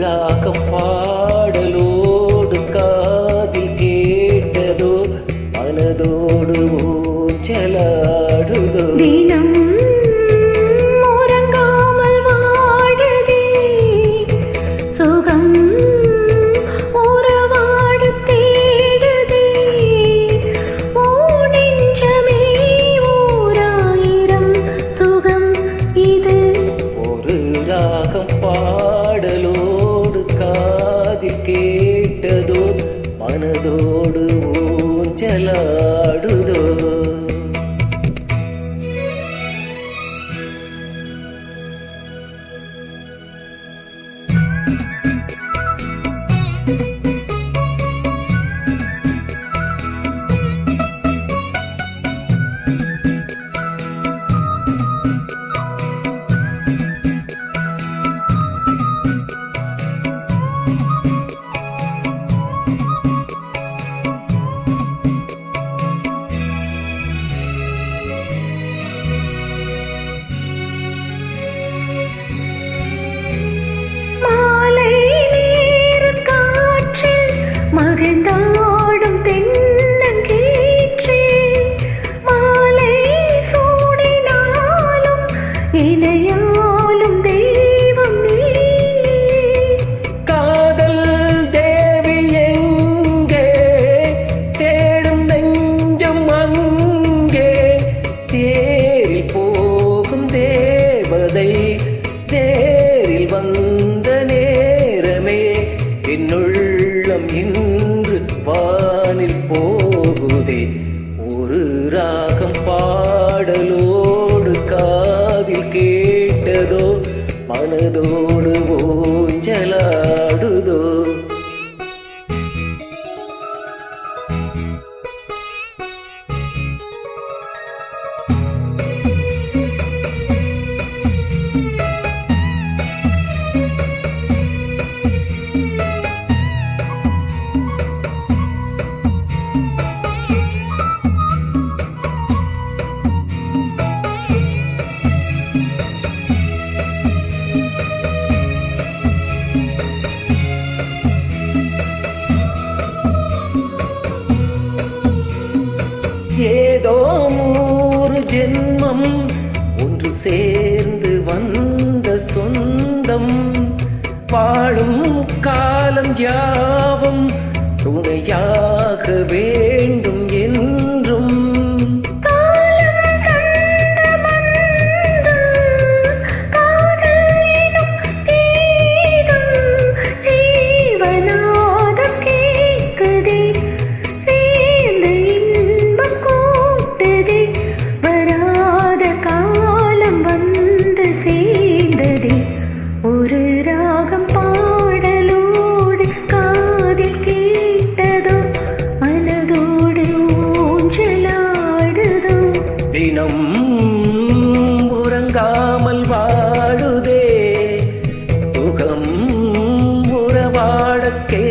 ராகம் பாடலோடு காதில் கேட்டதோ மனதோடு ஊஞ்சலாடுதோ தினம் உறங்காமல் வாழுதே சுகம் உறவாடு தேடுதே ஓ நெஞ்சமே ஓராயிரம் சுகம் இது ஒரு ராகம் பாடலோடு காதில் கேட்டதோ மனதோடு ஊஞ்சலாடுதோ மகிழ்ந்தாடும் தென்னங்கீற்றே மாலை சூடினாலும் இணையாலும் தெய்வம் நீ காதல் தேவி எங்கே தேடும் நெஞ்சம் அங்கே தேரில் போகும் தேவதை தேரில் வந்த நேரமே என்னுள்ளம் இன்று வானில் போகுதே ஒரு ராகம் பாடலோடு காதில் கேட்டதோ மனதோடு ஊஞ்சலாடுதோ ஏதோ 100 ஜென்மம் ஒன்று சேர்ந்து வந்த சொந்தம் வாழும் காலம் யாவும் துணையாக வேண்டும் என்றும் ஒரு ராகம் பாடலோடு காதில் கேட்டதோ மனதோடு ஊஞ்சலாடுதோ தினம் உறங்காமல் வாழுதே சுகம் உறவாடக்கே